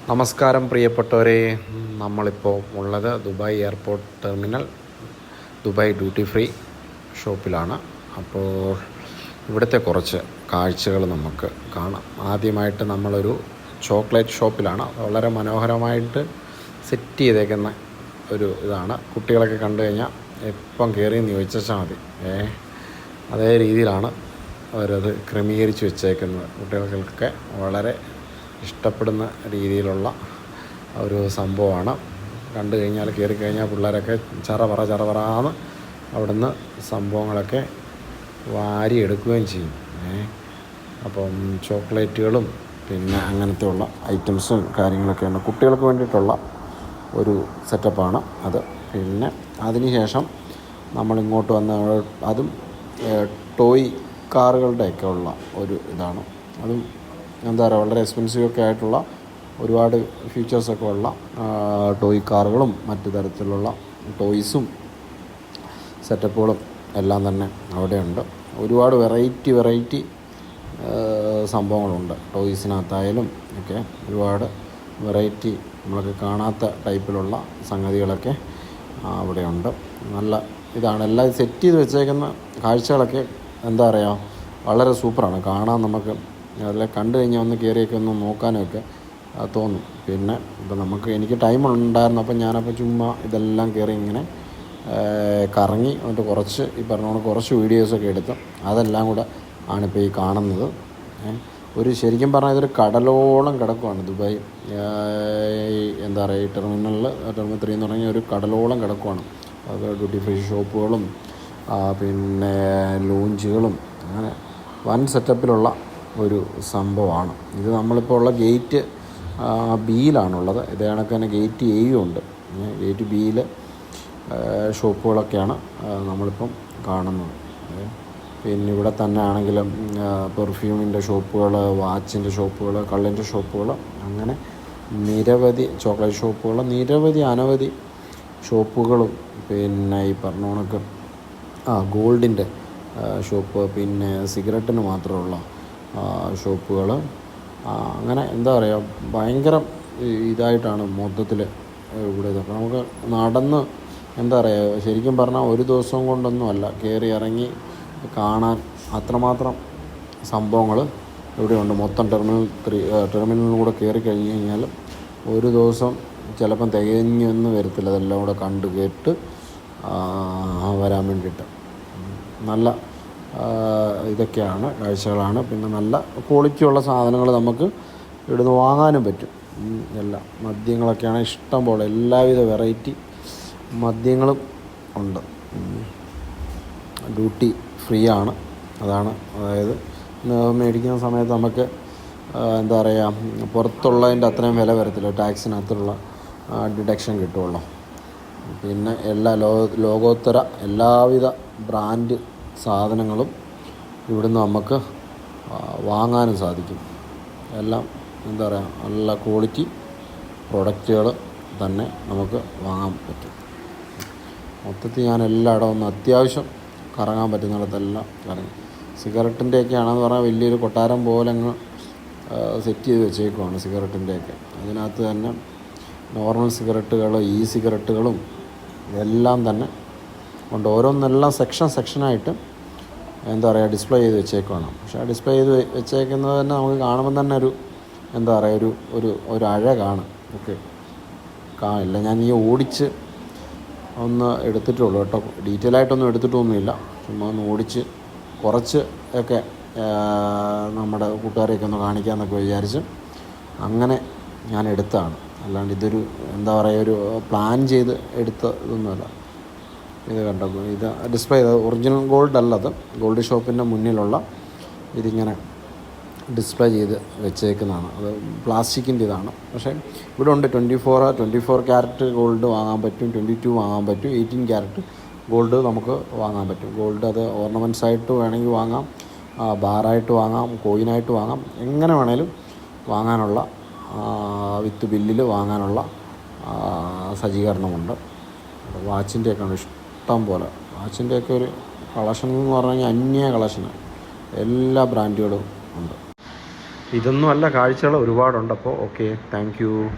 നമസ്കാരം പ്രിയപ്പെട്ടവരെ, നമ്മളിപ്പോൾ ഉള്ളത് Dubai airport terminal Dubai duty free ഷോപ്പിലാണ്. അപ്പോൾ ഇവിടുത്തെ കുറച്ച് കാഴ്ചകൾ നമുക്ക് കാണാം. ആദ്യമായിട്ട് നമ്മളൊരു ചോക്ലേറ്റ് ഷോപ്പിലാണ്. വളരെ മനോഹരമായിട്ട് സെറ്റ് ചെയ്തേക്കുന്ന ഒരു ഇതാണ്. കുട്ടികളൊക്കെ കണ്ടു കഴിഞ്ഞാൽ എപ്പം കയറിയെന്ന് ചോദിച്ചാൽ മതി. അതേ രീതിയിലാണ് അവരത് ക്രമീകരിച്ച് വെച്ചേക്കുന്നത്. കുട്ടികൾക്കൊക്കെ വളരെ ഇഷ്ടപ്പെടുന്ന രീതിയിലുള്ള ഒരു സംഭവമാണ്. കണ്ടു കഴിഞ്ഞാൽ കയറിക്കഴിഞ്ഞാൽ പിള്ളേരൊക്കെ ചറപറാന്ന് അവിടുന്ന് സംഭവങ്ങളൊക്കെ വാരിയെടുക്കുകയും ചെയ്യും. അപ്പം ചോക്ലേറ്റുകളും പിന്നെ അങ്ങനത്തെ ഉള്ള ഐറ്റംസും കാര്യങ്ങളൊക്കെയാണ് കുട്ടികൾക്ക് വേണ്ടിയിട്ടുള്ള ഒരു സെറ്റപ്പാണ് അത്. പിന്നെ അതിനുശേഷം നമ്മളിങ്ങോട്ട് വന്ന അതും ടോയ് കാറുകളുടെയൊക്കെ ഉള്ള ഒരു ഇതാണ്. അതും എന്താ പറയുക, വളരെ എക്സ്പെൻസീവൊക്കെ ആയിട്ടുള്ള ഒരുപാട് ഫീച്ചേഴ്സൊക്കെ ഉള്ള ടോയ് കാറുകളും മറ്റു തരത്തിലുള്ള ടോയ്സും സെറ്റപ്പുകളും എല്ലാം തന്നെ അവിടെയുണ്ട്. ഒരുപാട് വെറൈറ്റി സംഭവങ്ങളുണ്ട്. ടോയ്സിനകത്തായാലും ഒക്കെ ഒരുപാട് വെറൈറ്റി നമ്മളൊക്കെ കാണാത്ത ടൈപ്പിലുള്ള സംഗതികളൊക്കെ അവിടെയുണ്ട്. നല്ല ഇതാണ്. എല്ലാം സെറ്റ് ചെയ്ത് വെച്ചേക്കുന്ന കാഴ്ചകളൊക്കെ എന്താ പറയുക, വളരെ സൂപ്പറാണ്. കാണാൻ നമുക്ക് അതെല്ലാം കണ്ടു കഴിഞ്ഞാൽ ഒന്ന് കയറിയൊക്കെ ഒന്ന് നോക്കാനൊക്കെ തോന്നും. പിന്നെ ഇപ്പം എനിക്ക് ടൈം ഉണ്ടായിരുന്നു. അപ്പം ഞാനപ്പോൾ ചുമ്മാ ഇതെല്ലാം കയറി ഇങ്ങനെ കറങ്ങി എന്നിട്ട് കുറച്ച് ഈ പറഞ്ഞ കുറച്ച് വീഡിയോസൊക്കെ എടുത്ത് അതെല്ലാം കൂടെ ആണിപ്പോൾ ഈ കാണുന്നത്. ഒരു ശരിക്കും പറഞ്ഞാൽ ഇതൊരു കടലോളം കിടക്കുവാണ് ദുബായ്. എന്താ പറയുക, ഈ ടെർമിനൽ 3 എന്ന് പറഞ്ഞാൽ ഒരു കടലോളം കിടക്കുവാണ്. അത് ഡ്യൂട്ടി ഫ്രീ ഷോപ്പുകളും പിന്നെ ലോഞ്ചുകളും അങ്ങനെ വൻ സെറ്റപ്പിലുള്ള ഒരു സംഭവമാണ് ഇത്. നമ്മളിപ്പോൾ ഉള്ള ഗേറ്റ് ബിയിലാണുള്ളത്. ഇത് കണക്ക് തന്നെ ഗേറ്റ് എയും ഉണ്ട്. ഗേറ്റ് ബിയിൽ ഷോപ്പുകളൊക്കെയാണ് നമ്മളിപ്പം കാണുന്നത്. പിന്നെ ഇവിടെ തന്നെ ആണെങ്കിലും പെർഫ്യൂമിൻ്റെ ഷോപ്പുകൾ, വാച്ചിൻ്റെ ഷോപ്പുകൾ, കള്ളിൻ്റെ ഷോപ്പുകൾ, അങ്ങനെ നിരവധി ചോക്ലേറ്റ് ഷോപ്പുകൾ, അനവധി ഷോപ്പുകളും പിന്നെ ഈ പറഞ്ഞ കണക്ക് ഗോൾഡിൻ്റെ ഷോപ്പ്, പിന്നെ സിഗരറ്റിന് മാത്രമുള്ള ഷോപ്പുകൾ, അങ്ങനെ എന്താ പറയുക, ഭയങ്കര ഇതായിട്ടാണ് മൊത്തത്തിൽ ഇവിടെ. ഇതൊക്കെ നമുക്ക് നടന്ന് എന്താ പറയുക, ശരിക്കും പറഞ്ഞാൽ ഒരു ദിവസം കൊണ്ടൊന്നും അല്ല കയറി ഇറങ്ങി കാണാൻ അത്രമാത്രം സംഭവങ്ങൾ ഇവിടെയുണ്ട്. മൊത്തം ടെർമിനലിലൂടെ കയറി കഴിഞ്ഞ് കഴിഞ്ഞാൽ ഒരു ദിവസം ചിലപ്പം തികഞ്ഞൊന്നും വരത്തില്ല. അതെല്ലാം കൂടെ കണ്ട് കേട്ട് വരാൻ വേണ്ടിയിട്ട് നല്ല ഇതൊക്കെയാണ് കാഴ്ചകളാണ്. പിന്നെ നല്ല ക്വാളിറ്റിയുള്ള സാധനങ്ങൾ നമുക്ക് ഇവിടുന്ന് വാങ്ങാനും പറ്റും. എല്ലാം മദ്യങ്ങളൊക്കെയാണ് ഇഷ്ടം പോലെ, എല്ലാവിധ വെറൈറ്റി മദ്യങ്ങളും ഉണ്ട്. ഡ്യൂട്ടി ഫ്രീ ആണ്. അതായത് മേടിക്കുന്ന സമയത്ത് നമുക്ക് എന്താ പറയുക, പുറത്തുള്ളതിൻ്റെ അത്രയും വില വരത്തില്ല. ടാക്സിനകത്തുള്ള ഡിഡക്ഷൻ കിട്ടുമല്ലോ. പിന്നെ എല്ലാ ലോകോത്തര എല്ലാവിധ ബ്രാൻഡ് സാധനങ്ങളും ഇവിടുന്ന് നമുക്ക് വാങ്ങാനും സാധിക്കും. എല്ലാം എന്താ പറയുക, നല്ല ക്വാളിറ്റി പ്രൊഡക്റ്റുകൾ തന്നെ നമുക്ക് വാങ്ങാൻ പറ്റും. മൊത്തത്തിൽ ഞാൻ എല്ലായിടവും ഒന്ന് അത്യാവശ്യം കറങ്ങാൻ പറ്റുന്നിടത്തെല്ലാം കറങ്ങി. സിഗരറ്റിൻ്റെയൊക്കെ ആണെന്ന് പറഞ്ഞാൽ വലിയൊരു കൊട്ടാരം പോലെ അങ്ങ് സെറ്റ് ചെയ്ത് വെച്ചേക്കുവാണ് സിഗരറ്റിൻ്റെയൊക്കെ. അതിനകത്ത് തന്നെ നോർമൽ സിഗരറ്റുകൾ, സിഗരറ്റുകളും എല്ലാം തന്നെ ഉണ്ട്. ഓരോന്നെല്ലാം സെക്ഷനായിട്ട് എന്താ പറയുക, ഡിസ്പ്ലേ ചെയ്ത് വെച്ചേക്കുവാണ്. പക്ഷേ ആ ഡിസ്പ്ലേ ചെയ്ത് വെച്ചേക്കുന്നത് തന്നെ നമുക്ക് കാണുമ്പോൾ തന്നെ ഒരു എന്താ പറയുക, ഒരു അഴകാണ്. ഓക്കെ, കാണില്ല. ഞാൻ ഓടിച്ച് ഒന്ന് എടുത്തിട്ടുള്ളൂ കേട്ടോ, ഡീറ്റെയിൽ ആയിട്ടൊന്നും എടുത്തിട്ടൊന്നുമില്ല. ചുമ്മാ ഒന്ന് ഓടിച്ച് കുറച്ച് ഒക്കെ നമ്മുടെ കൂട്ടുകാരെയൊക്കെ ഒന്ന് കാണിക്കാമെന്നൊക്കെ വിചാരിച്ച് അങ്ങനെ ഞാൻ എടുത്തതാണ്. അല്ലാണ്ട് ഇതൊരു എന്താ പറയുക, ഒരു പ്ലാൻ ചെയ്ത് എടുത്ത ഇതൊന്നുമല്ല. ഇത് കണ്ടോ, ഇത് ഡിസ്പ്ലേ ചെയ്തത് ഒറിജിനൽ ഗോൾഡ് അല്ലത്. ഗോൾഡ് ഷോപ്പിൻ്റെ മുന്നിലുള്ള ഇതിങ്ങനെ ഡിസ്പ്ലേ ചെയ്ത് വെച്ചേക്കുന്നതാണ്. അത് പ്ലാസ്റ്റിക്കിൻ്റെ ഇതാണ്. പക്ഷേ ഇവിടെ ഉണ്ട് 24 ക്യാരറ്റ് ഗോൾഡ് വാങ്ങാൻ പറ്റും, 22 വാങ്ങാൻ പറ്റും, 18 ക്യാരറ്റ് ഗോൾഡ് നമുക്ക് വാങ്ങാൻ പറ്റും. ഗോൾഡ് അത് ഓർണമെൻറ്റ്സ് ആയിട്ട് വേണമെങ്കിൽ വാങ്ങാം, ബാറായിട്ട് വാങ്ങാം, കോയിനായിട്ട് വാങ്ങാം, എങ്ങനെ വേണേലും വാങ്ങാനുള്ള വിത്ത് ബില്ലിൽ വാങ്ങാനുള്ള സജ്ജീകരണമുണ്ട്. വാച്ചിൻ്റെയൊക്കെയാണ് ഇഷ്ടം പോലെ. വാച്ചിൻ്റെയൊക്കെ ഒരു കളക്ഷൻ എന്ന് പറഞ്ഞു കഴിഞ്ഞാൽ അന്യ കളക്ഷന് എല്ലാ ബ്രാൻഡുകളും ഉണ്ട്. ഇതൊന്നും അല്ല, കാഴ്ചകൾ ഒരുപാടുണ്ട്. അപ്പോൾ ഓക്കെ, താങ്ക് യു.